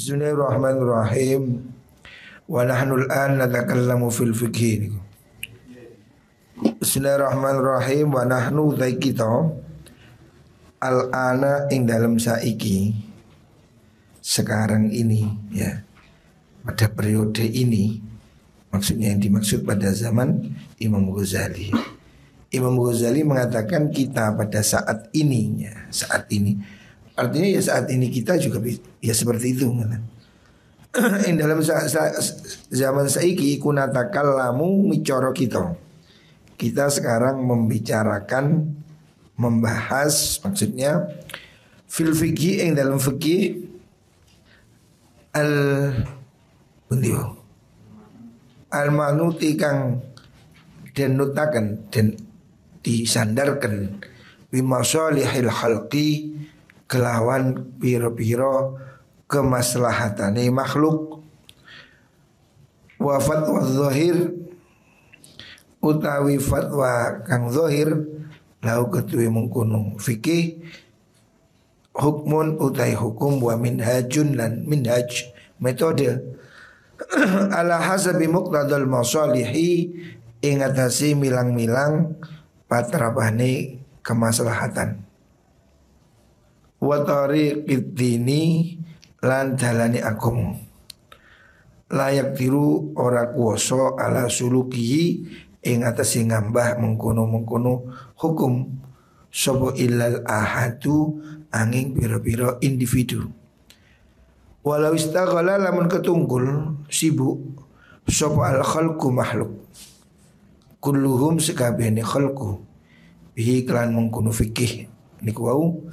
Bismillahirrahmanirrahim. Wa nahnu al-an natakallamu fil fiqh. Bismillahirrahmanirrahim. Wa nahnu utai kita al-ana ing dalam saiki, sekarang ini ya, pada periode ini, maksudnya yang dimaksud pada zaman Imam Ghazali. Imam Ghazali mengatakan kita pada saat ini ya, saat ini. Artinya ya saat ini kita juga ya seperti itu. Yang dalam zaman saiki kunatakallamu micoro kita. Kita sekarang membicarakan, membahas, maksudnya fil fikih yang dalam fikih al-manuti kang den nutaken den disandarkan bimasalihil khalqi kelawan piro-piro kemaslahatane makhluk. Wa fatwa zahir utawi fatwa kang zahir lau ketuwe mengkono fikih hukmun utai hukum wa minhajun lan minhaj metode ala hasabi muqtadal masalihi ing atase milang-milang patrapane kemaslahatan. Wa tariqid dini lan dalane agama. Layak tiru ora kuwasa ala sulukihi ing atase ngambah mengkono-mengkono hukum sapa illal ahadu angin pira-pira individu. Walau istaghala lamun ketunggul sibuk sapa al khalqu makhluk kulluhum sekabehane khalqu bihi kelan mengkono fikih niku wau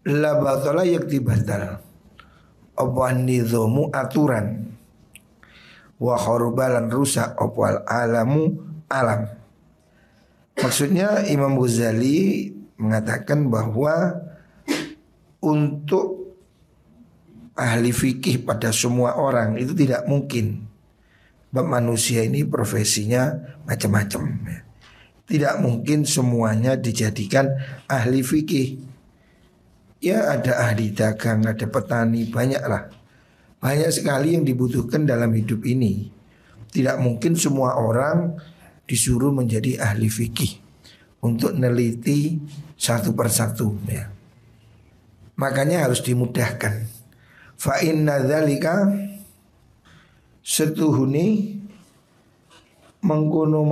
la batala yakti batal apa nizamu aturan wa kharubalan rusak apa alamu alam. Maksudnya Imam Ghazali mengatakan bahwa untuk ahli fikih pada semua orang itu tidak mungkin. Sebab manusia ini profesinya macam-macam. Tidak mungkin semuanya dijadikan ahli fikih. Ya ada ahli dagang, ada petani, banyaklah. Banyak sekali yang dibutuhkan dalam hidup ini. Tidak mungkin semua orang disuruh menjadi ahli fikih untuk neliti satu persatu ya. Makanya harus dimudahkan. Fa inna dzalika setuhuni mengkono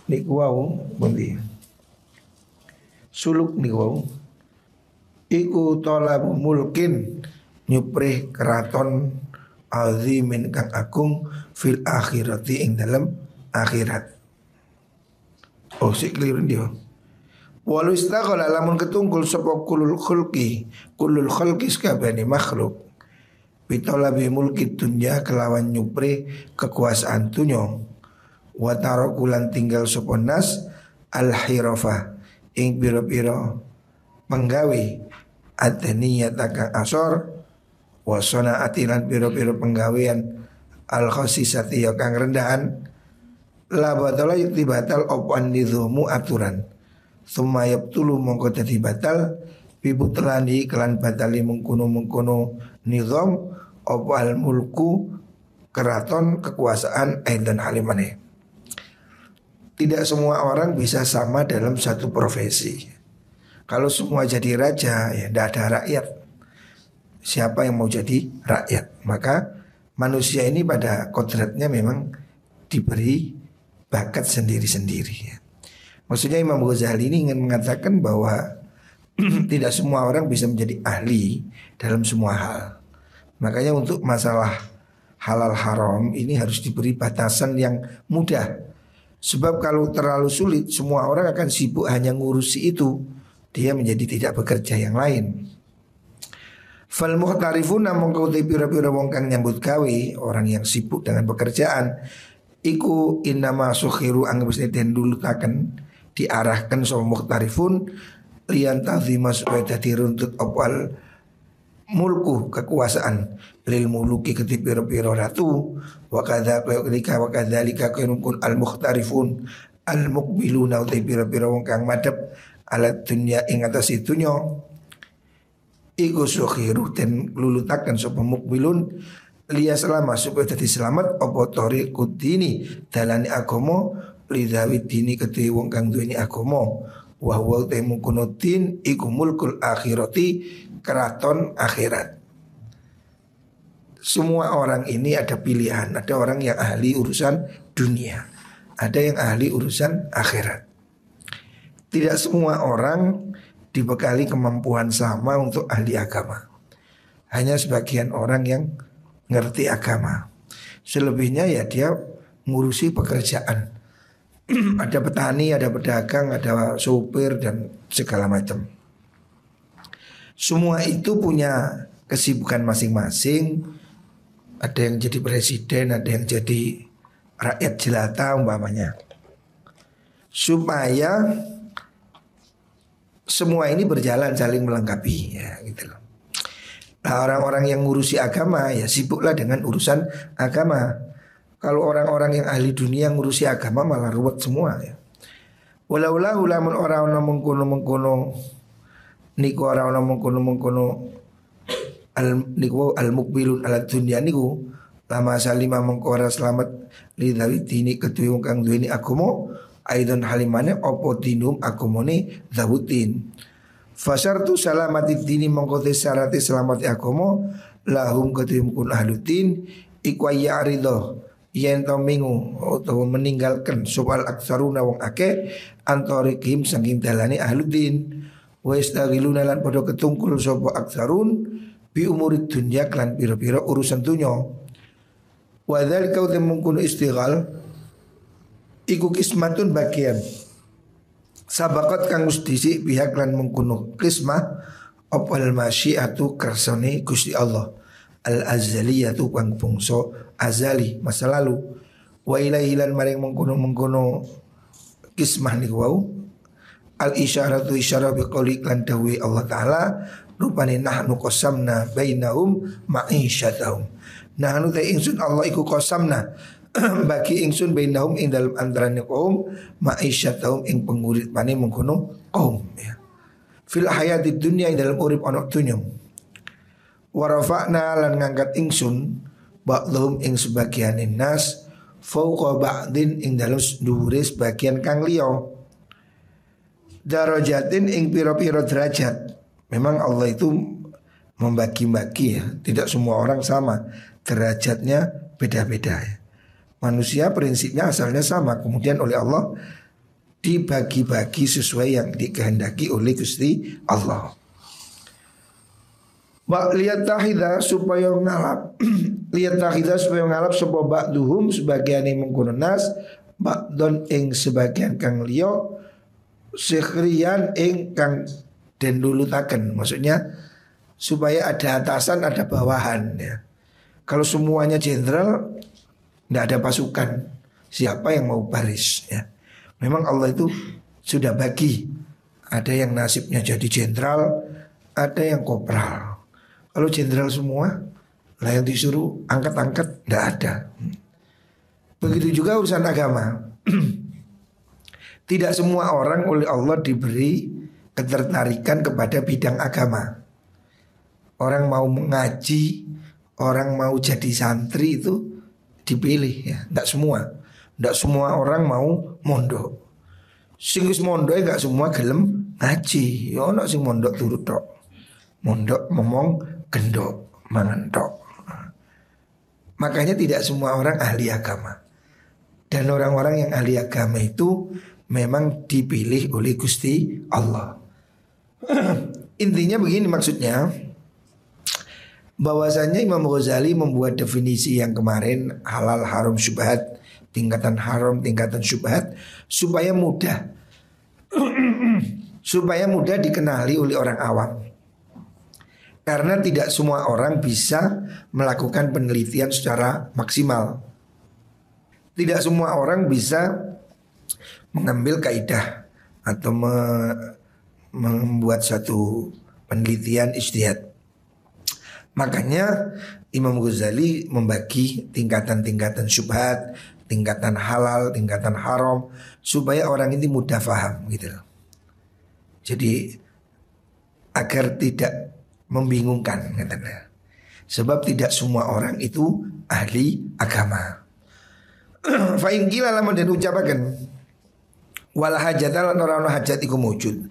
niku wau pundi suluk niku wau iku talabu mulkin nyuprih keraton azimin kang agung fil akhirati ing dalam akhirat. Oh sik keliru dia. Walau istaghala lamun ketungkul sapa kulul khalqi sakabehane makhluk bitolabi mulki dunya kelawan nyupre kekuasaan dunya wa tarakulan tinggal sapa nas al hirafa ing pira-pira penggawe adniyat kang asor wa sanaati lan pira-pira penggawean al khasisati ya kang rendahan la batala yakti batal opan nizamu aturan summa yabtulu mongko dadi batal bibutlani kelan batali mengkono nizam opal mulku keraton kekuasaan dan halimane. Tidak semua orang bisa sama dalam satu profesi. Kalau semua jadi raja ya tidak ada rakyat. Siapa yang mau jadi rakyat? Maka manusia ini pada kodratnya memang diberi bakat sendiri-sendiri ya. Maksudnya Imam Ghazali ini ingin mengatakan bahwa tidak semua orang bisa menjadi ahli dalam semua hal. Makanya untuk masalah halal haram ini harus diberi batasan yang mudah. Sebab kalau terlalu sulit semua orang akan sibuk hanya ngurusi itu. Dia menjadi tidak bekerja yang lain. Fal muhtarifuna mongko te pira-pira wong kang nyambut gawe, orang yang sibuk dengan pekerjaan iku innama sukhiru anggap den dulutaken diarahkan sama muhtarifun lian ta'zima supaya dadi runtut opal mulku kekuasaan lil muluki ketipiro-piro ratu wa kadza kainukun al mukhtarifun al muqbiluna utai piro-piro wong kang madhep alat dunya ing atas itunya iku sukhiru dan lulutakan sapa mukbilun liya selama supaya dadi selamat apa tariqud dini dalane agama lidawid dini kedue wong kang duweni agama wa huwa temu kunutin iku mulkul akhirati keraton akhirat. Semua orang ini ada pilihan. Ada orang yang ahli urusan dunia, ada yang ahli urusan akhirat. Tidak semua orang dibekali kemampuan sama untuk ahli agama. Hanya sebagian orang yang ngerti agama. Selebihnya ya dia ngurusi pekerjaan. Ada petani, ada pedagang, ada sopir dan segala macam. Semua itu punya kesibukan masing-masing. Ada yang jadi presiden, ada yang jadi rakyat jelata umpamanya. Supaya semua ini berjalan saling melengkapi ya gitu loh. Nah, orang-orang yang ngurusi agama ya sibuklah dengan urusan agama. Kalau orang-orang yang ahli dunia ngurusi agama malah ruwet semua ya. Wala lamun orang mengkono niku orang mengkono al mukbilun ala dunya niku lama salima mengko ora selamat lidawi dini kedue wong kang duweni agama aidon halimane opo dinum agamane zawutin fasartu salamati dini mengko syarat selamat agama lahum kedue kun ahluddin iku ya ridho yen to mingu utawa meninggalkan soal aksaruna wong akeh antarikim saking dalane ahluddin wa istagiluna lan padha ketungkul sapa aksarun bi umurid dunya klan pira-pira urusan dunya. Wa dzalika mungkunu istighal iku kismatun bagian. Sabakat kang wis dhisik pihak lan mungkunu kismah opal masyiatu kersane Gusti Allah. Al azaliyatu kang bangsa azali masa lalu. Wa ilaihi lan maring mungkunu kismah niku wau. Al isyaratu isyarah biqauli lan dawuh Allah taala rupane nahnu qasamna bainahum ma'isyatahum. Nahnu ta ingsun Allah iku qasamna bagi ingsun bainahum ing dalem antarané kaum ma'isyatahum ing penguripane mengkono kaum ya. Fil hayati dunya ing dalem urip ana dunya. Wa rafa'na lan ngangkat ingsun ba'dhum ing sebagian nas fauqa ba'din ing dalem dhuwure sebagian kang liya. Darajatin ing pira-pira derajat. Memang Allah itu membagi-bagi ya. Tidak semua orang sama. Derajatnya beda-beda ya. Manusia prinsipnya asalnya sama. Kemudian oleh Allah dibagi-bagi sesuai yang dikehendaki oleh Gusti Allah. Lihat tahidah supaya ngalap lihat tahidah supaya ngalap sebuah ba'duhum sebagian yang mengkono nas ba'don ing sebagian kang liya sikhriyan ing kang den lulutaken, maksudnya supaya ada atasan ada bawahan ya. Kalau semuanya jenderal tidak ada pasukan, siapa yang mau baris ya. Memang Allah itu sudah bagi. Ada yang nasibnya jadi jenderal, ada yang kopral. Kalau jenderal semua lah yang disuruh angkat-angkat tidak ada. Begitu juga urusan agama. Tidak semua orang oleh Allah diberi ketertarikan kepada bidang agama. Orang mau mengaji, orang mau jadi santri itu dipilih ya. Tidak semua orang mau mondok. Sing wis mondok enggak semua gelem ngaji. Ya ono sing mondok turut tok. Mondok ngomong gendok, mangan tok. Makanya tidak semua orang ahli agama. Dan orang-orang yang ahli agama itu memang dipilih oleh Gusti Allah. Intinya begini maksudnya, bahwasanya Imam Ghazali membuat definisi yang kemarin halal, haram, syubhat, tingkatan haram, tingkatan syubhat supaya mudah dikenali oleh orang awam. Karena tidak semua orang bisa melakukan penelitian secara maksimal. Tidak semua orang bisa mengambil kaidah atau membuat satu penelitian ijtihad. Makanya Imam Ghazali membagi tingkatan-tingkatan syubhat, tingkatan halal, tingkatan haram, supaya orang ini mudah faham gitu loh. Jadi agar tidak membingungkan katanya. Sebab tidak semua orang itu ahli agama. Fa in qila lamun den ucapaken wal hajat lan ora ana hajat iku wujud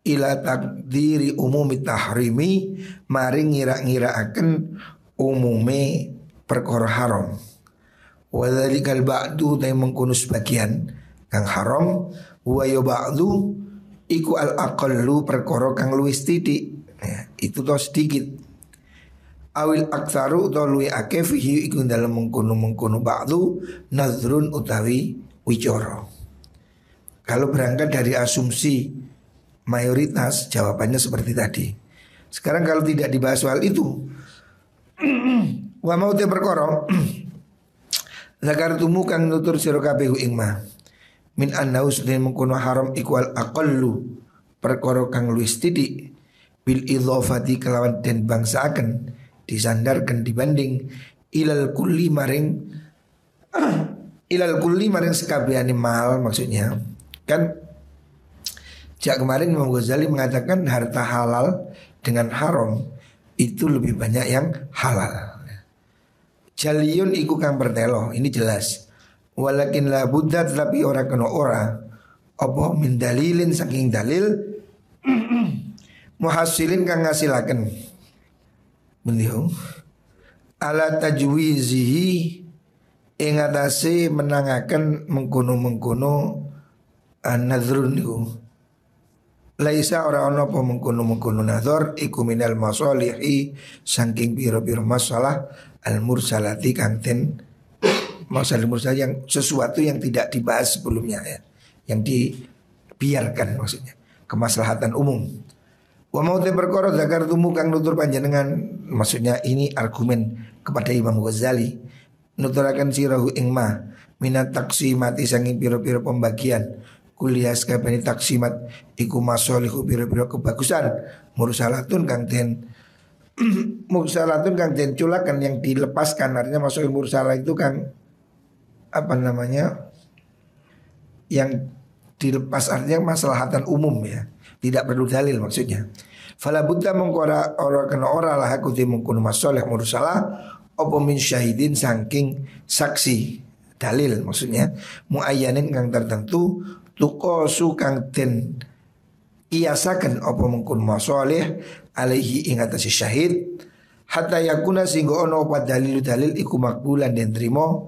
ila takdiri umumi tahrimi maring ngira-ngiraaken umume perkara haram. Wa dzalikal ba'du ta mengkono sebagian kang haram wa ya ba'du iku al aqallu perkara kang luwih sithik. Ya, itu to sedikit. Awil aktsaru to luwih akeh fihi iku dalem mengkono-mengkono ba'du nazrun utawi wicara. Kalau berangkat dari asumsi mayoritas jawabannya seperti tadi. Sekarang kalau tidak dibahas soal itu wa mau te perkara zakartumu kang nutur sira kabeh ing ma min annau sudah mengkono haram ikwal aqallu perkara kang luwih sithik bil idhafati kelawan den bangsaaken disandarkan dibanding ilal kulli maring sekabehane mal. Maksudnya kan sejak kemarin Imam Ghazali mengatakan harta halal dengan haram itu lebih banyak yang halal. Jaliyun iku kang bertelo, ini jelas. Walakin la buddha tapi ora kena ora apa min dalilin saking dalil muhasilin kang ngasilaken beliau ala tajwizihi ing atase menangaken mengkono-mengkono an-nadhrun niku. Laisa ora ana apa mengkono-mengkono nazar iku minal masalihi saking pira-pira masalah al-mursalati kang ten masalah mursal yang sesuatu yang tidak dibahas sebelumnya ya, yang dibiarkan maksudnya kemaslahatan umum. Wa mau te perkara zakartumu kang nutur panjenengan, maksudnya ini argumen kepada Imam Ghazali. Nuturaken sirahu ing ma minat taksimati sanging pira-pira pembagian kuliah sakabehane taksimat iku masalihu pira-pira kebagusan mursalatun kang den mursalatun kang den culakan yang dilepaskan. Artinya masalih mursalah itu kang apa namanya yang dilepas, artinya maslahatan umum ya, tidak perlu dalil maksudnya. Fala budda mengkora ora kena ora lah aku mengkono masalah mursalah apa min syahidin saking saksi dalil maksudnya muayyanin kang tertentu tuqasu kang den iasaken apa mengkono masalah alaihi ing atase syahid hatta yakuna singgo ono apa dalil iku makbulan den trimo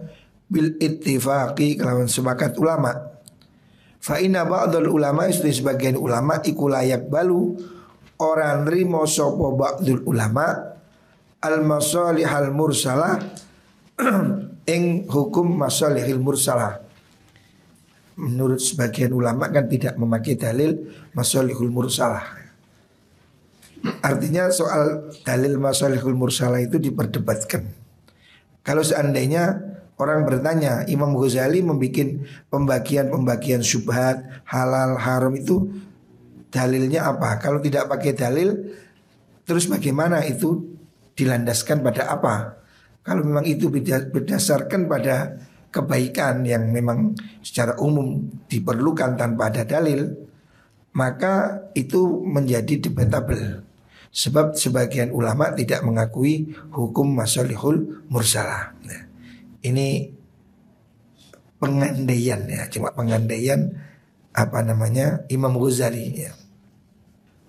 bil ittifaqi kelawan sepakat ulama. Fa inna ba'dul ulama istu sebagian ulama iku layak balu orang nrimo sapa ba'dul ulama al masalihal mursalah ing hukum masalihil mursalah. Menurut sebagian ulama kan tidak memakai dalil masalihul mursalah. Artinya soal dalil masalihul mursalah itu diperdebatkan. Kalau seandainya orang bertanya, Imam Ghazali membuat pembagian syubhat, halal, haram itu dalilnya apa? Kalau tidak pakai dalil, terus bagaimana itu dilandaskan pada apa? Kalau memang itu berdasarkan pada kebaikan yang memang secara umum diperlukan tanpa ada dalil, maka itu menjadi debatable. Sebab sebagian ulama tidak mengakui hukum masalihul mursalah. Nah, ini pengandaian ya, cuma pengandaian apa namanya Imam Ghazali ya.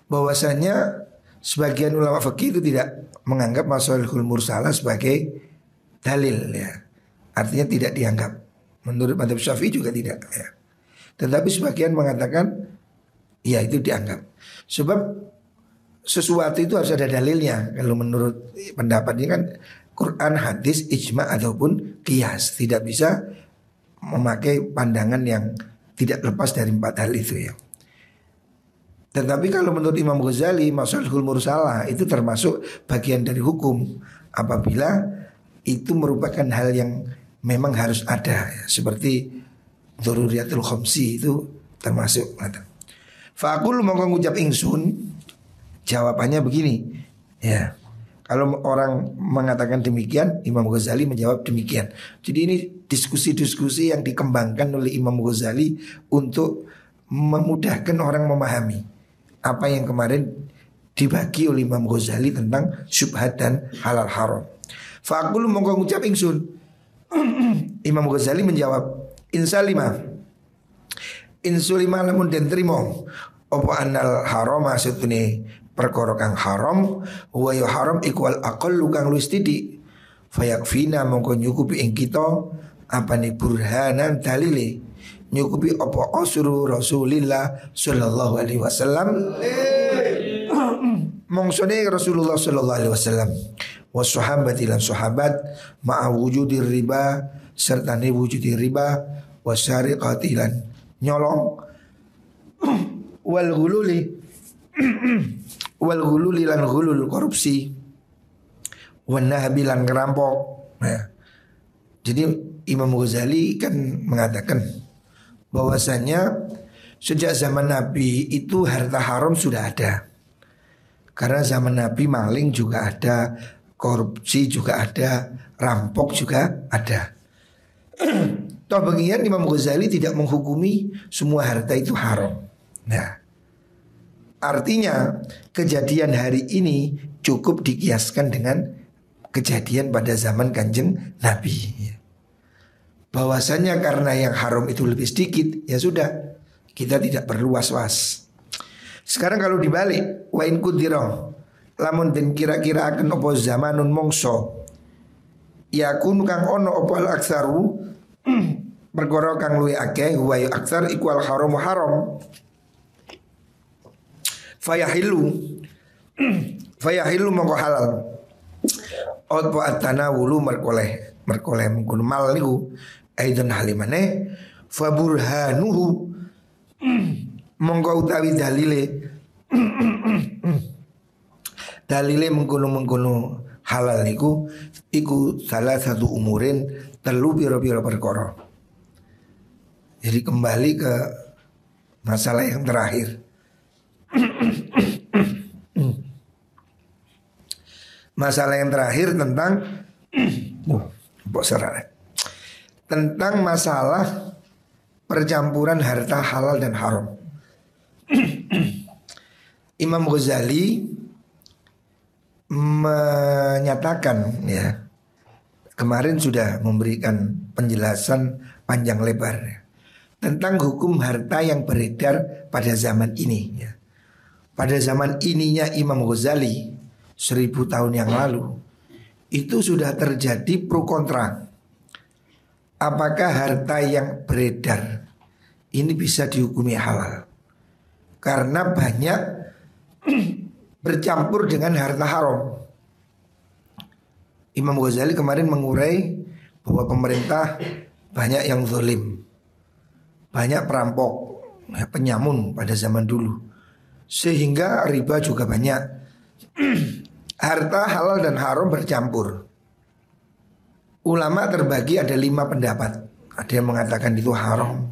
Bahwasanya sebagian ulama fikih itu tidak menganggap masalihul mursalah sebagai dalil ya. Artinya tidak dianggap. Menurut Madzhab Syafi'i juga tidak ya. Tetapi sebagian mengatakan ya itu dianggap. Sebab sesuatu itu harus ada dalilnya. Kalau menurut pendapatnya kan Quran, hadis, ijma' ataupun qiyas. Tidak bisa memakai pandangan yang tidak lepas dari 4 hal itu ya. Tetapi kalau menurut Imam Ghazali masalihul mursalah itu termasuk bagian dari hukum apabila itu merupakan hal yang memang harus ada ya. Seperti dzururiyatul khamsi itu termasuk. Fa'aqul mongko ngucap ingsun, jawabannya begini ya. Kalau orang mengatakan demikian, Imam Ghazali menjawab demikian. Jadi ini diskusi-diskusi yang dikembangkan oleh Imam Ghazali untuk memudahkan orang memahami apa yang kemarin dibagi oleh Imam Ghazali tentang syubhat dan halal haram. Faqulu mongko ngucap ingsun. Imam Ghazali menjawab, insalima lamun den trimo apa anal haram maksudne perkara kang haram wa ya haram iku al aqallu kang luwih sithik fayakfina mongko nyukupi ing kita apane burhanan dalile nyukupi apa asru Rasulillah sallallahu alaihi wasallam mongsone Rasulullah sallallahu alaihi wasallam was sahabati lan sahabat ma'a wujudir riba serta ne wujudir riba wasyariqati lan nyolong wal ghululi lan ghulul korupsi wan nahbi lan ngerampok. Nah, jadi Imam Ghazali kan mengatakan bahwasanya sejak zaman Nabi itu harta haram sudah ada. Karena zaman Nabi maling juga ada, korupsi juga ada, rampok juga ada. Toh bagian Imam Ghazali tidak menghukumi semua harta itu haram. Nah, artinya kejadian hari ini cukup dikiaskan dengan kejadian pada zaman Kanjeng Nabi. Bahwasanya karena yang haram itu lebih sedikit, ya sudah, kita tidak perlu was-was. Sekarang kalau dibalik, wa in kudira lamun den kira-kira akan opo zamanun mongso yakun kang ono opo al aksaru perkara kang luwih akeh wa ya aksar iku al haram fayahilu mongko halal opo atanawulu merkoleh mengkono mal niku aidan halimane faburhanuhu mongko utawi dalile mengkono halal niku iku salah satu umurin telu pira-pira perkara. Jadi kembali ke masalah yang terakhir. Masalah yang terakhir tentang tentang masalah percampuran harta halal dan haram. Imam Ghazali menyatakan ya, kemarin sudah memberikan penjelasan panjang lebar ya, tentang hukum harta yang beredar pada zaman ini ya. Pada zaman ininya Imam Ghazali 1000 tahun yang lalu itu sudah terjadi pro kontra. Apakah harta yang beredar ini bisa dihukumi halal? Karena banyak bercampur dengan harta haram. Imam Ghazali kemarin mengurai bahwa pemerintah banyak yang zalim, banyak perampok, penyamun pada zaman dulu, sehingga riba juga banyak. Harta halal dan haram bercampur. Ulama terbagi ada 5 pendapat. Ada yang mengatakan itu haram,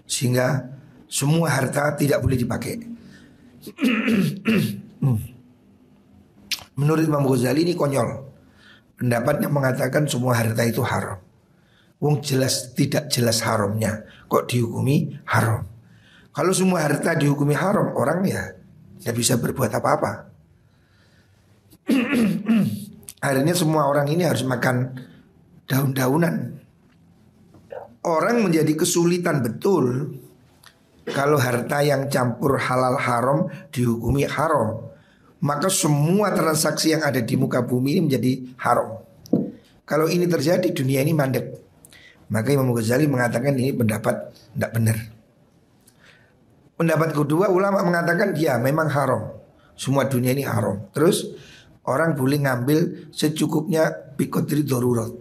sehingga semua harta tidak boleh dipakai. Menurut Imam Ghazali ini konyol. Pendapat yang mengatakan semua harta itu haram. Wong jelas tidak jelas haramnya, kok dihukumi haram. Kalau semua harta dihukumi haram, orang ya tidak bisa berbuat apa-apa. Akhirnya semua orang ini harus makan daun-daunan. Orang menjadi kesulitan betul kalau harta yang campur halal haram dihukumi haram. Maka semua transaksi yang ada di muka bumi ini menjadi haram. Kalau ini terjadi, dunia ini mandek. Maka Imam Ghazali mengatakan ini pendapat tidak benar. Pendapat kedua, ulama mengatakan ya memang haram. Semua dunia ini haram. Terus orang boleh ngambil secukupnya biqadri darurat.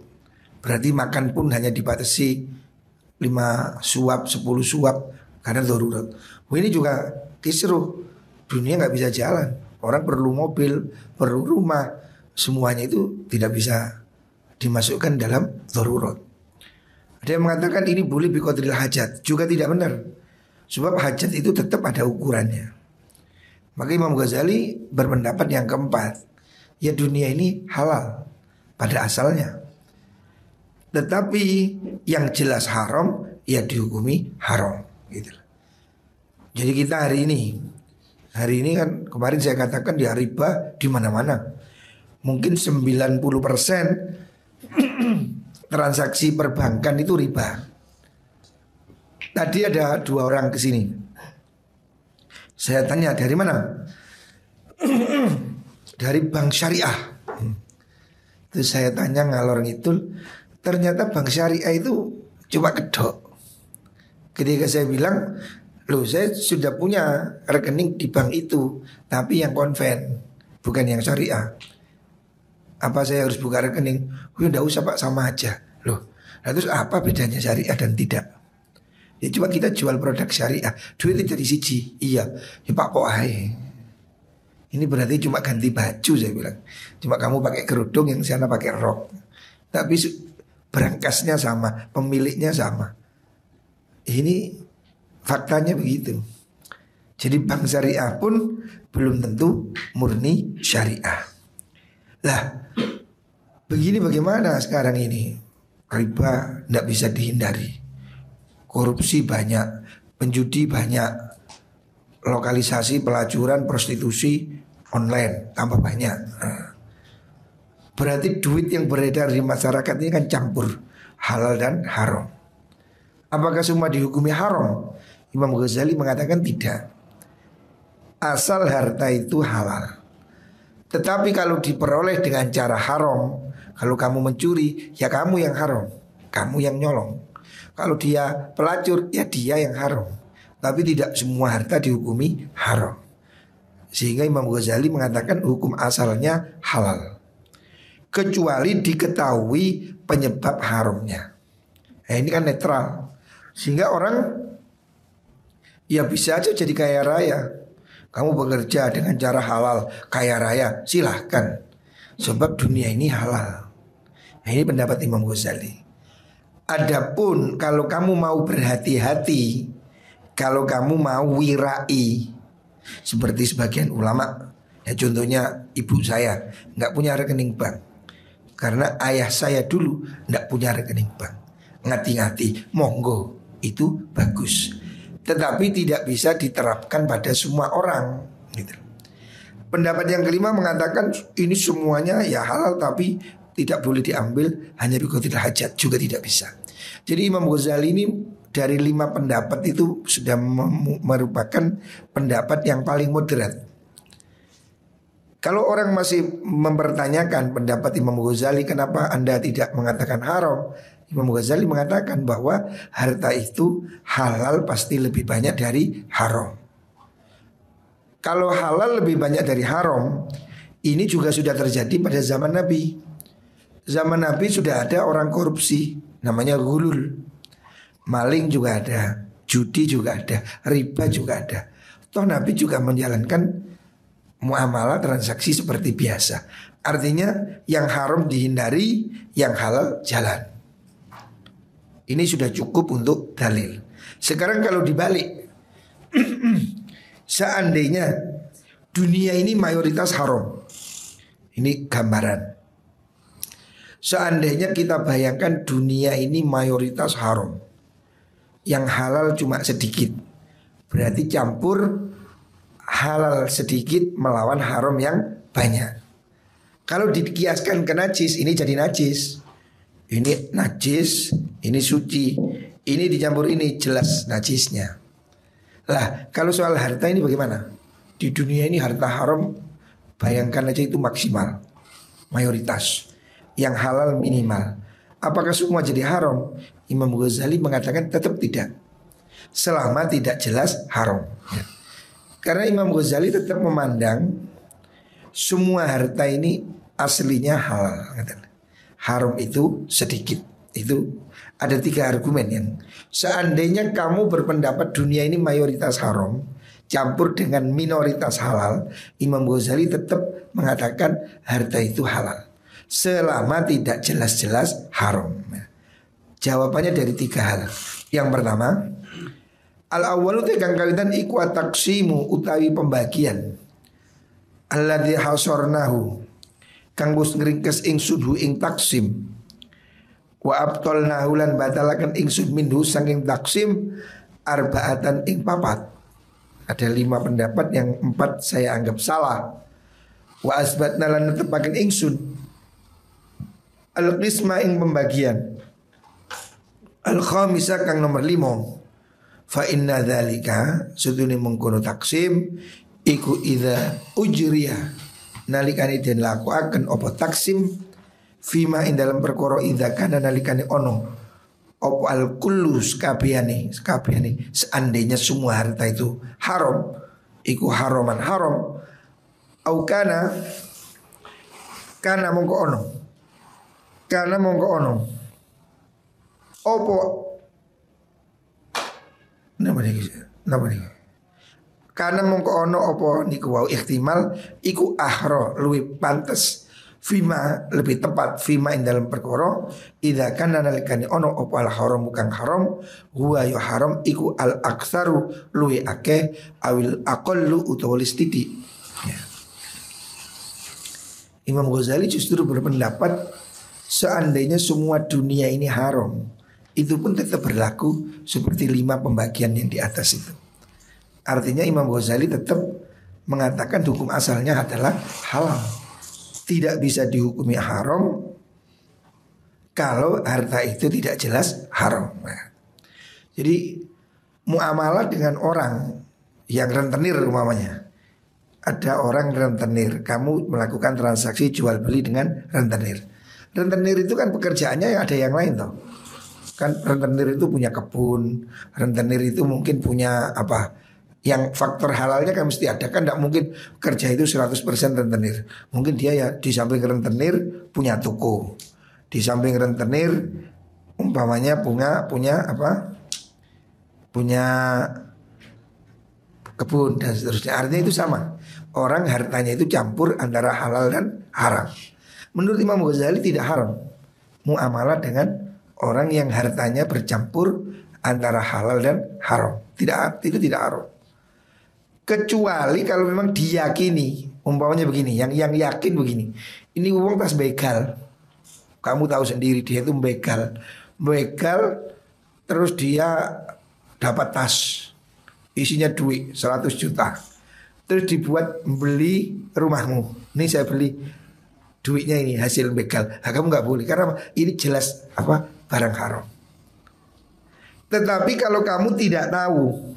Berarti makan pun hanya dibatasi 5 suap, 10 suap karena darurat. Ini juga kisruh. Dunia nggak bisa jalan. Orang perlu mobil, perlu rumah, semuanya itu tidak bisa dimasukkan dalam darurat. Ada yang mengatakan ini boleh biqadril hajat, juga tidak benar. Sebab hajat itu tetap ada ukurannya. Maka Imam Ghazali berpendapat yang keempat, ya dunia ini halal pada asalnya. Tetapi yang jelas haram, ya dihukumi haram gitu. Jadi kita hari ini Hari ini kan kemarin saya katakan ya riba di mana-mana. Mungkin 90% transaksi perbankan itu riba. Tadi ada 2 orang ke sini. Saya tanya dari mana? Dari bank syariah. Itu saya tanya ngalor ngidul, ternyata bank syariah itu cuma kedok. Ketika saya bilang, loh saya sudah punya rekening di bank itu, tapi yang konven, bukan yang syariah. Apa saya harus buka rekening? Oh enggak usah Pak, sama aja. Loh, terus apa bedanya syariah dan tidak? Ya cuma kita jual produk syariah, duit jadi siji. Iya, ya Pak kok ae. Ini berarti cuma ganti baju saya bilang. Cuma kamu pakai kerudung, yang sana pakai rok. Tapi berangkasnya sama, pemiliknya sama. Ini faktanya begitu. Jadi bank syariah pun belum tentu murni syariah. Lah, begini bagaimana sekarang ini? Riba tidak bisa dihindari. Korupsi banyak, penjudi banyak, lokalisasi pelacuran prostitusi online tambah banyak. Berarti duit yang beredar di masyarakat ini kan campur halal dan haram. Apakah semua dihukumi haram? Imam Ghazali mengatakan tidak. Asal harta itu halal. Tetapi kalau diperoleh dengan cara haram, kalau kamu mencuri, ya kamu yang haram, kamu yang nyolong. Kalau dia pelacur, ya dia yang haram. Tapi tidak semua harta dihukumi haram. Sehingga Imam Ghazali mengatakan hukum asalnya halal, kecuali diketahui penyebab haramnya. Nah ini kan netral. Sehingga orang ya bisa aja jadi kaya raya. Kamu bekerja dengan cara halal, kaya raya, silahkan. Sebab dunia ini halal. Nah, ini pendapat Imam Ghazali. Adapun kalau kamu mau berhati-hati, kalau kamu mau wirai, seperti sebagian ulama, ya contohnya ibu saya nggak punya rekening bank karena ayah saya dulu nggak punya rekening bank. Ngati-ngati, monggo itu bagus. Tetapi tidak bisa diterapkan pada semua orang gitu. Pendapat yang kelima mengatakan ini semuanya ya halal tapi tidak boleh diambil hanya biqaudil hajat, juga tidak bisa. Jadi Imam Ghazali ini dari 5 pendapat itu sudah merupakan pendapat yang paling moderat. Kalau orang masih mempertanyakan pendapat Imam Ghazali, kenapa Anda tidak mengatakan haram? Imam Ghazali mengatakan bahwa harta itu halal pasti lebih banyak dari haram. Kalau halal lebih banyak dari haram, ini juga sudah terjadi pada zaman Nabi. Zaman Nabi sudah ada orang korupsi, namanya ghulul. Maling juga ada, judi juga ada, riba juga ada. Toh Nabi juga menjalankan muamalah transaksi seperti biasa. Artinya yang haram dihindari, yang halal jalan. Ini sudah cukup untuk dalil. Sekarang kalau dibalik, seandainya dunia ini mayoritas haram. Ini gambaran. Seandainya kita bayangkan dunia ini mayoritas haram, yang halal cuma sedikit, berarti campur halal sedikit melawan haram yang banyak. Kalau dikiaskan ke najis, ini jadi najis. Ini najis, ini suci, ini dicampur ini jelas najisnya. Lah kalau soal harta ini bagaimana? Di dunia ini harta haram, bayangkan aja itu maksimal, mayoritas. Yang halal minimal. Apakah semua jadi haram? Imam Ghazali mengatakan tetap tidak, selama tidak jelas haram. Karena Imam Ghazali tetap memandang semua harta ini aslinya halal. Haram itu sedikit. Itu ada 3 argumen yang seandainya kamu berpendapat dunia ini mayoritas haram campur dengan minoritas halal, Imam Ghazali tetap mengatakan harta itu halal selama tidak jelas-jelas haram. Jawabannya dari 3 hal. Yang pertama, al-awwalu tegang kawitan iku ataksimu utawi pembagian alladzi hasornahu kang wis ngringkes ingsun hu ing taksim wa abtalnahu lan batalaken ingsun minhu saking taksim arbaatan ing 4. Ada 5 pendapat, yang 4 saya anggap salah. Wa asbatna lan netepaken ingsun al-qisma ing pembagian al-khamisah kang nomor 5. Fa inna dzalika sudune mengkono taksim iku idza ujriya nalikane den lakuaken apa taksim fima ing dalam perkara idza kana nalikane ono apa al kullu kabehane seandainya semua harta itu haram iku haraman haram au kana mongko ono opo napa niki karena mongko ono opo niku wau ihtimal iku ahra luwih pantes fima lebih tepat fima ing dalam perkara idza kana nalikane ono opo al haram kang haram huwa ya haram iku al aktsaru luwih akeh awil aqallu utawa listiti ya. Imam Ghazali justru berpendapat seandainya semua dunia ini haram, itu pun tetap berlaku seperti 5 pembagian yang di atas itu. Artinya Imam Ghazali tetap mengatakan hukum asalnya adalah halal. Tidak bisa dihukumi haram kalau harta itu tidak jelas haram. Nah, jadi muamalah dengan orang yang rentenir umpamanya. Ada orang rentenir, kamu melakukan transaksi jual beli dengan rentenir. Rentenir itu kan pekerjaannya yang ada yang lain toh. Kan rentenir itu punya kebun, rentenir itu mungkin punya apa? Yang faktor halalnya kan mesti ada, kan tidak mungkin kerja itu 100% rentenir. Mungkin dia ya di samping rentenir punya toko. Di samping rentenir umpamanya punya apa? Punya kebun dan seterusnya. Artinya itu sama. Orang hartanya itu campur antara halal dan haram. Menurut Imam Ghazali tidak haram muamalah dengan orang yang hartanya bercampur antara halal dan haram. Itu tidak haram. Kecuali kalau memang diyakini, umpamanya begini, yang yakin begini. Ini uang tas begal. Kamu tahu sendiri dia itu begal. Begal terus dia dapat tas isinya duit 100 juta. Terus dibuat beli rumahmu. Ini saya beli duitnya ini hasil begal. Nah, kamu nggak boleh karena ini jelas apa barang haram. Tetapi kalau kamu tidak tahu,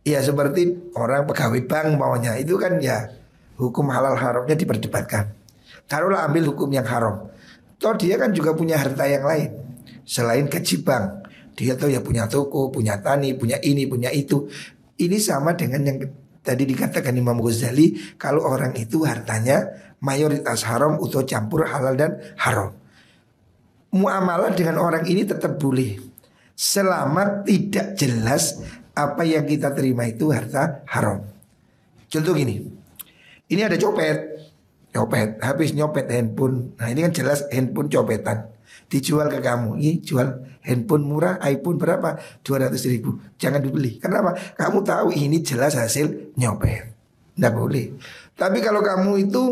ya seperti orang pegawai bank maunya itu kan ya hukum halal haramnya diperdebatkan. Taruhlah ambil hukum yang haram. Toh dia kan juga punya harta yang lain selain gaji bank. Dia tuh ya punya toko, punya tani, punya ini, punya itu. Ini sama dengan yang tadi dikatakan Imam Ghazali, kalau orang itu hartanya mayoritas haram atau campur halal dan haram. Muamalah dengan orang ini tetap boleh selama tidak jelas apa yang kita terima itu harta haram. Contoh gini, ini ada copet, habis nyopet handphone. Nah ini kan jelas handphone copetan, dijual ke kamu. Ini jual handphone murah, iPhone berapa? 200.000. Jangan dibeli. Kenapa? Kamu tahu ini jelas hasil nyopet. Tidak boleh. Tapi kalau kamu itu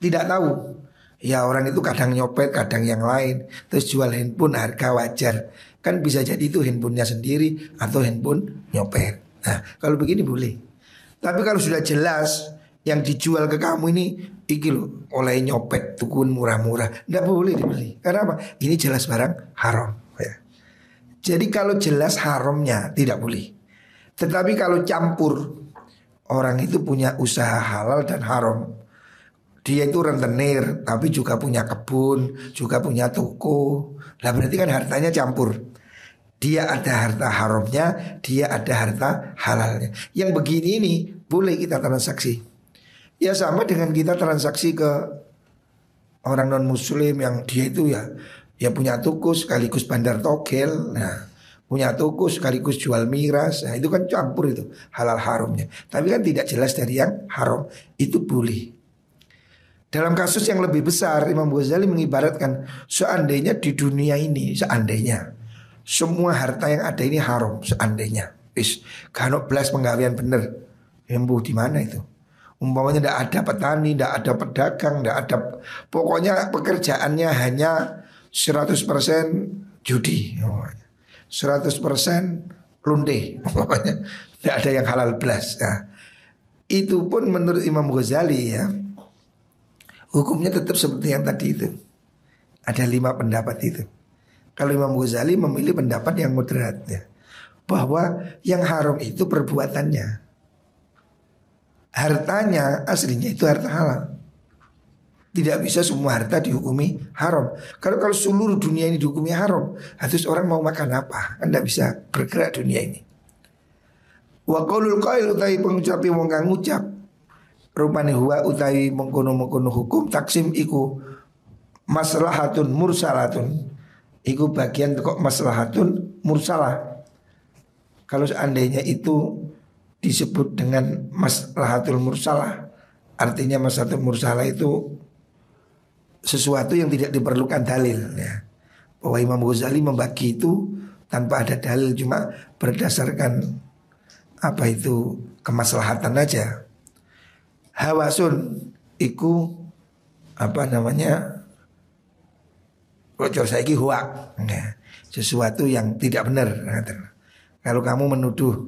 tidak tahu, ya orang itu kadang nyopet, kadang yang lain, terus jual handphone harga wajar, kan bisa jadi itu handphonenya sendiri atau handphone nyopet. Nah kalau begini boleh. Tapi kalau sudah jelas yang dijual ke kamu ini iki loh oleh nyopet tukun murah-murah, nggak boleh dibeli. Karena apa? Ini jelas barang haram ya. Jadi kalau jelas haramnya tidak boleh. Tetapi kalau campur, orang itu punya usaha halal dan haram. Dia itu rentenir tapi juga punya kebun, juga punya toko. Lah berarti kan hartanya campur. Dia ada harta haramnya, dia ada harta halalnya. Yang begini ini boleh kita transaksi. Ya sama dengan kita transaksi ke orang non muslim yang dia itu ya punya toko sekaligus bandar togel. Nah, punya toko sekaligus jual miras. Nah, itu kan campur itu halal haramnya. Tapi kan tidak jelas dari yang haram. Itu boleh. Dalam kasus yang lebih besar, Imam Ghazali mengibaratkan seandainya di dunia ini, seandainya semua harta yang ada ini haram, seandainya kalau belas penggawean bener, embuh di mana itu? Umpamanya tidak ada petani, tidak ada pedagang, tidak ada, pokoknya pekerjaannya hanya 100% judi, 100% lunde, pokoknya Tidak ada yang halal belas. Nah, itu pun menurut Imam Ghazali ya, hukumnya tetap seperti yang tadi itu. Ada 5 pendapat itu. Kalau Imam Ghazali memilih pendapat yang moderat ya, bahwa yang haram itu perbuatannya. Hartanya aslinya itu harta halal. Tidak bisa semua harta dihukumi haram. Kalau seluruh dunia ini dihukumi haram, terus orang mau makan apa? Kan tidak bisa bergerak dunia ini. Wa qaulul qail utawi pengucapi wong kang ngucap rupane huwa utawi mengkono-mengkono hukum taksim iku maslahatun mursalatun. Iku bagian kok maslahatun mursalah. Kalau seandainya itu disebut dengan maslahatul mursalah, artinya maslahatul mursalah itu sesuatu yang tidak diperlukan dalil ya. Bahwa Imam Ghazali membagi itu tanpa ada dalil, cuma berdasarkan apa itu kemaslahatan aja. Hawasun iku apa namanya, bocor saiki huwak ya, sesuatu yang tidak benar. Kalau kamu menuduh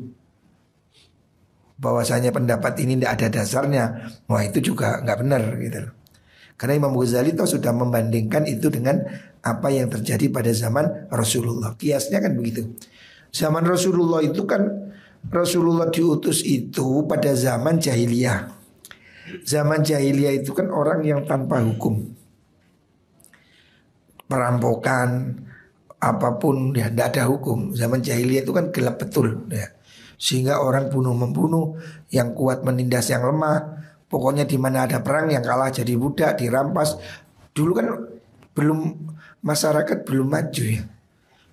bahwasanya pendapat ini tidak ada dasarnya, wah itu juga nggak benar gitu loh. Karena Imam Ghazali itu sudah membandingkan itu dengan apa yang terjadi pada zaman Rasulullah. Kiasnya kan begitu. Zaman Rasulullah itu kan, Rasulullah diutus itu pada zaman jahiliyah. Zaman jahiliyah itu kan orang yang tanpa hukum, perampokan, apapun ya tidak ada hukum. Zaman jahiliyah itu kan gelap betul ya. Sehingga orang bunuh-membunuh, yang kuat menindas yang lemah. Pokoknya di mana ada perang yang kalah jadi budak, dirampas. Dulu kan masyarakat belum maju ya.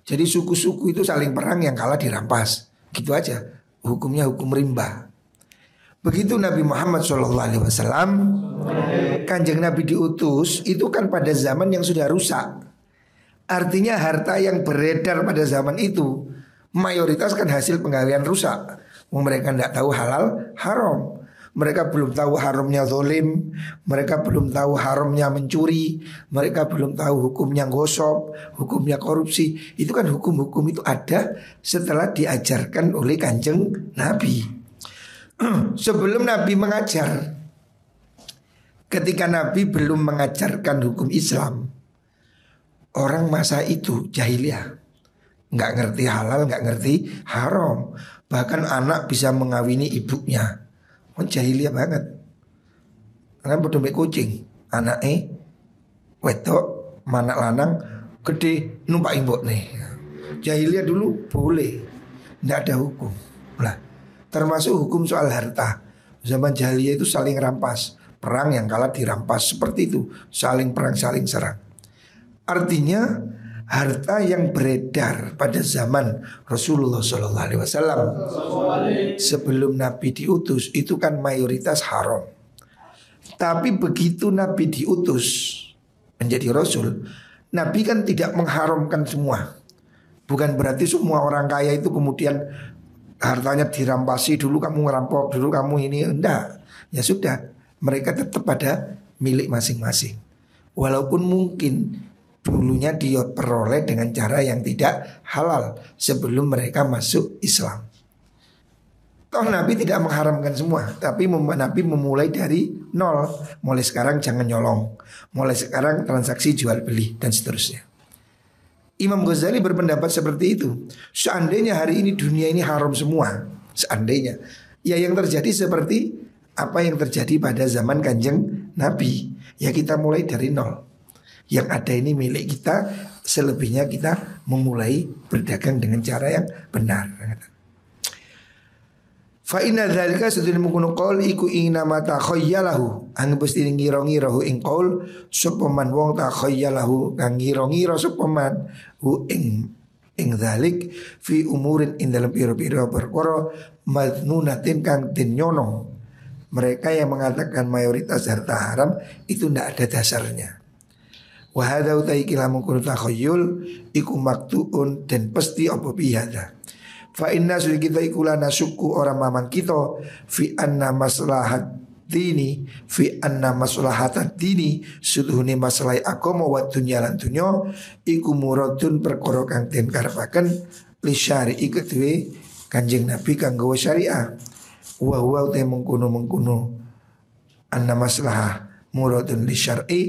Jadi suku-suku itu saling perang, yang kalah dirampas. Gitu aja. Hukumnya hukum rimba. Begitu Nabi Muhammad SAW, Kanjeng Nabi diutus, itu kan pada zaman yang sudah rusak. Artinya harta yang beredar pada zaman itu mayoritas kan hasil penggalian rusak. Mereka tidak tahu halal haram. Mereka belum tahu haramnya zalim, mereka belum tahu haramnya mencuri, mereka belum tahu hukumnya gosok, hukumnya korupsi. Itu kan hukum-hukum itu ada setelah diajarkan oleh Kanjeng Nabi. Sebelum Nabi mengajar, ketika Nabi belum mengajarkan hukum Islam, orang masa itu jahiliyah, nggak ngerti halal, nggak ngerti haram. Bahkan anak bisa mengawini ibunya. Jahiliyah banget. Kan bodoh mek kucing. Anake wedok, manak lanang gede numpak imbok nih. Jahiliyah dulu boleh, nggak ada hukum. Lah, termasuk hukum soal harta. Zaman jahiliyah itu saling rampas, perang yang kalah dirampas, seperti itu, saling perang, saling serang. Artinya harta yang beredar pada zaman Rasulullah SAW sebelum Nabi diutus itu kan mayoritas haram. Tapi begitu Nabi diutus menjadi Rasul, Nabi kan tidak mengharamkan semua. Bukan berarti semua orang kaya itu kemudian hartanya dirampasi, dulu kamu ngerampok, dulu kamu ini, enggak. Ya sudah, mereka tetap pada milik masing-masing. Walaupun mungkin dulunya dia peroleh dengan cara yang tidak halal sebelum mereka masuk Islam. Toh Nabi tidak mengharamkan semua, tapi Nabi memulai dari nol. Mulai sekarang jangan nyolong, mulai sekarang transaksi jual beli dan seterusnya. Imam Ghazali berpendapat seperti itu. Seandainya hari ini dunia ini haram semua, seandainya, ya yang terjadi seperti apa yang terjadi pada zaman Kanjeng Nabi. Ya kita mulai dari nol. Yang ada ini milik kita, selebihnya kita memulai berdagang dengan cara yang benar. Fa inna dzalika sedene mungkono qaul iku ing nama takhayyalahu anggepes ngira-ngirahu ing qaul sapa man wong takhayyalahu kang ngira-ngira sapa man hu ing dzalik fi umurin ing dalam pira-pira perkara madnunatin kang den nyono. Mereka yang mengatakan mayoritas harta haram itu ndak ada dasarnya. Wa hadza utai kilamun kun takhayyul iku maktuun dan pasti apa bihada. Fa inna suri kita ikulana suku orang mamang kita fi anna maslahat dini fi anna maslahat dini suduhuni masalah agama wa dunya lan dunya iku muradun perkara kang den karepaken li syari'i kedue Kanjeng Nabi kang gawa syariah. Wa huwa te mengkuno anna maslahah muradun li syar'i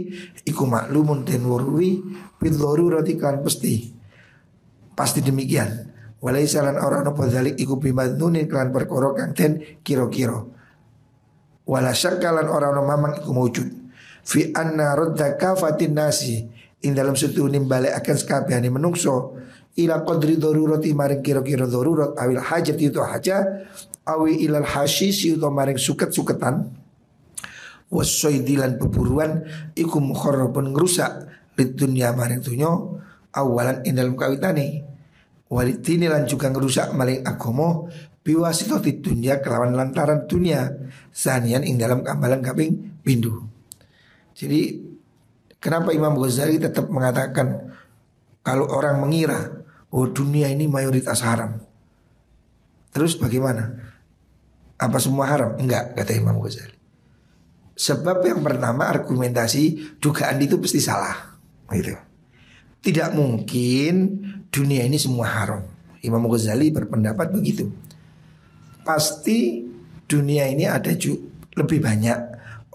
iku maklumun den wurwi bil darurati kan pasti demikian. Walaisa lan ora ana dzalik iku bimadnunin kelan perkara kang den kira-kira. Wala syakkalan ora ana mamang iku wujud fi anna radda kafatin nasi ing dalam suatu nimbale akan sekabehane menungso ila qadri darurati maring kira-kira darurat awil hajat itu haja awi ilal hasyisi itu maring suket-suketan wasoidilan beburuan iku mukharrabun ngrusak lid dunya maring dunya awalan ing dalam kawitane walidini lan juga ngerusak maling agama biwasitati dunya kelawan lantaran dunia sanian ing dalam amalan kaping pindu. Jadi kenapa Imam Ghazali tetap mengatakan kalau orang mengira oh dunia ini mayoritas haram, terus bagaimana? Apa semua haram? Enggak, kata Imam Ghazali. Sebab yang pertama argumentasi dugaan itu pasti salah gitu. Tidak mungkin dunia ini semua haram. Imam Ghazali berpendapat begitu. Pasti dunia ini ada lebih banyak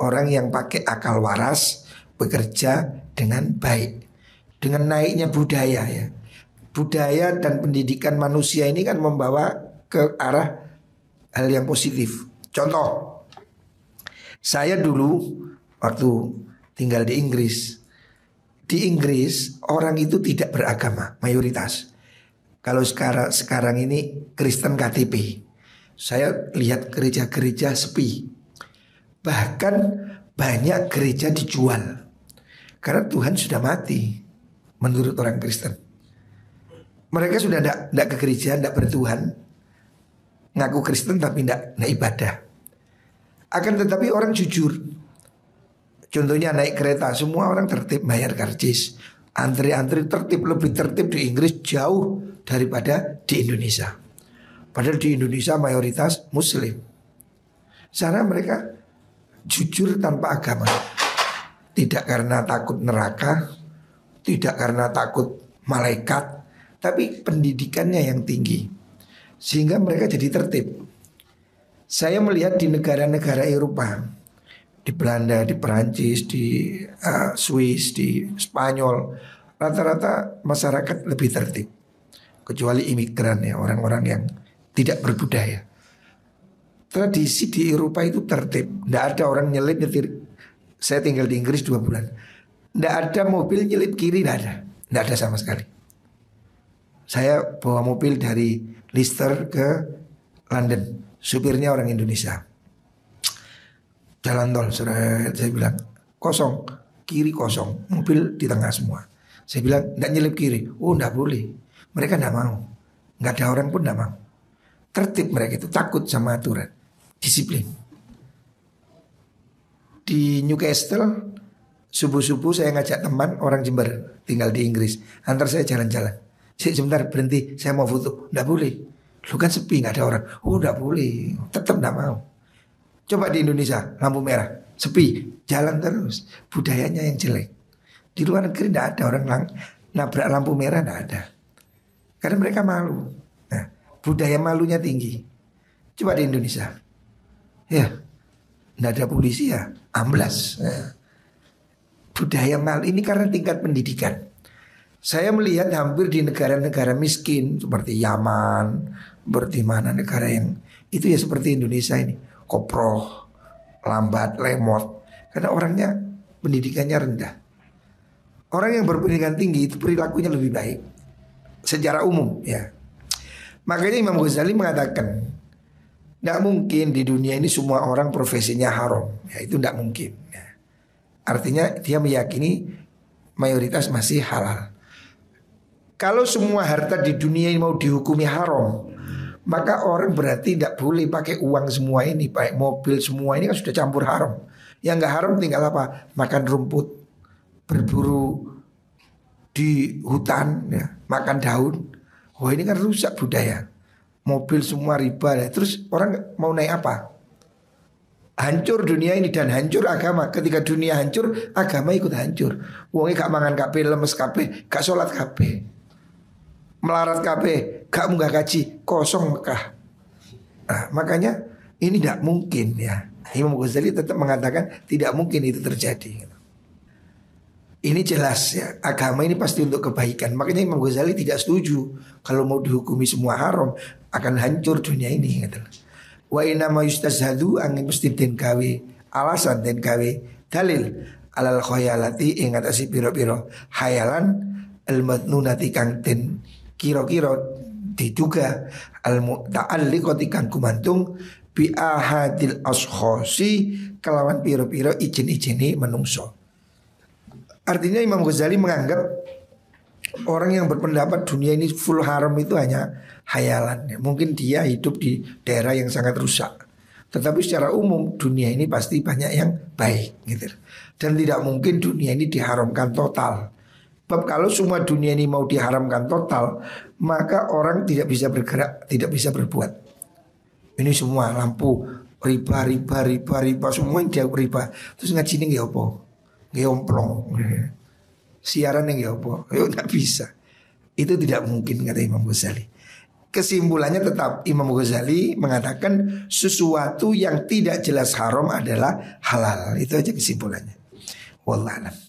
orang yang pakai akal waras, bekerja dengan baik. Dengan naiknya budaya ya. Budaya dan pendidikan manusia ini kan membawa ke arah hal yang positif. Contoh, saya dulu waktu tinggal di Inggris. Di Inggris orang itu tidak beragama mayoritas. Kalau sekarang ini Kristen KTP. Saya lihat gereja-gereja sepi. Bahkan banyak gereja dijual. Karena Tuhan sudah mati menurut orang Kristen. Mereka sudah tidak ke gereja, tidak bertuhan. Ngaku Kristen tapi tidak ibadah. Akan tetapi orang jujur. Contohnya naik kereta, semua orang tertib bayar karcis. Antri-antri tertib, lebih tertib di Inggris jauh daripada di Indonesia. Padahal di Indonesia mayoritas Muslim. Sana mereka jujur tanpa agama. Tidak karena takut neraka, tidak karena takut malaikat, tapi pendidikannya yang tinggi. Sehingga mereka jadi tertib. Saya melihat di negara-negara Eropa, di Belanda, di Perancis, di Swiss, di Spanyol, rata-rata masyarakat lebih tertib. Kecuali imigran ya, orang-orang yang tidak berbudaya. Tradisi di Eropa itu tertib. Tidak ada orang nyelip nyetir. Saya tinggal di Inggris 2 bulan. Tidak ada mobil nyelip kiri, tidak ada. Tidak ada sama sekali. Saya bawa mobil dari Leicester ke London. Supirnya orang Indonesia. Jalan tol, saya bilang kosong, kiri kosong, mobil di tengah semua. Saya bilang tidak nyelip kiri. Oh tidak boleh. Mereka tidak mau. Nggak ada orang pun tidak mau. Tertib mereka itu, takut sama aturan, disiplin. Di Newcastle subuh-subuh saya ngajak teman orang Jember tinggal di Inggris, antar saya jalan-jalan. Sebentar berhenti, saya mau foto. Nggak boleh. Lu kan sepi, nggak ada orang. Oh nggak boleh, tetap nggak mau. Coba di Indonesia lampu merah, sepi, jalan terus. Budayanya yang jelek. Di luar negeri nggak ada orang nabrak lampu merah, nggak ada. Karena mereka malu. Nah, budaya malunya tinggi. Coba di Indonesia, ya, nggak ada polisi ya, amblas. Nah, budaya malu ini karena tingkat pendidikan. Saya melihat hampir di negara-negara miskin seperti Yaman, seperti mana negara yang itu ya seperti Indonesia ini, koproh, lambat, lemot. Karena orangnya pendidikannya rendah. Orang yang berpendidikan tinggi itu perilakunya lebih baik secara umum ya. Makanya Imam Ghazali mengatakan tidak mungkin di dunia ini semua orang profesinya haram. Ya itu tidak mungkin ya. Artinya dia meyakini mayoritas masih halal. Kalau semua harta di dunia ini mau dihukumi haram, maka orang berarti tidak boleh pakai uang semua ini, pakai mobil semua ini kan sudah campur haram. Yang nggak haram tinggal apa? Makan rumput, berburu di hutan, ya, makan daun. Wah ini kan rusak budaya. Mobil semua riba, ya. Terus orang mau naik apa? Hancur dunia ini dan hancur agama. Ketika dunia hancur, agama ikut hancur. Wongnya gak mangan kabeh, lemes kabeh, gak sholat kabeh, melarat kabeh, gak munggah gaji, kosong Mekah. Nah, makanya ini tidak mungkin ya. Imam Ghazali tetap mengatakan tidak mungkin itu terjadi. Ini jelas ya, agama ini pasti untuk kebaikan. Makanya Imam Ghazali tidak setuju kalau mau dihukumi semua haram akan hancur dunia ini gitu. Wa inna ma yustazhadu angin mesti den gawe alasan den gawe dalil alal khayalati ing atase pira-pira hayalan al madnunati kang den kira-kira diduga al muta'alliqati kang gumantung bi ahadil ashkhasi kelawan pira-pira ijen-ijene menungso. Artinya Imam Ghazali menganggap orang yang berpendapat dunia ini full haram itu hanya hayalan. Mungkin dia hidup di daerah yang sangat rusak. Tetapi secara umum dunia ini pasti banyak yang baik gitu. Dan tidak mungkin dunia ini diharamkan total. Sebab kalau semua dunia ini mau diharamkan total, maka orang tidak bisa bergerak, tidak bisa berbuat. Ini semua lampu riba, semua yang jauh riba. Terus ngaji ini nggak apa? Geomplong, siaran yang apa? Nggak bisa. Itu tidak mungkin kata Imam Ghazali. Kesimpulannya tetap Imam Ghazali mengatakan sesuatu yang tidak jelas haram adalah halal. Itu aja kesimpulannya. Wallah alam.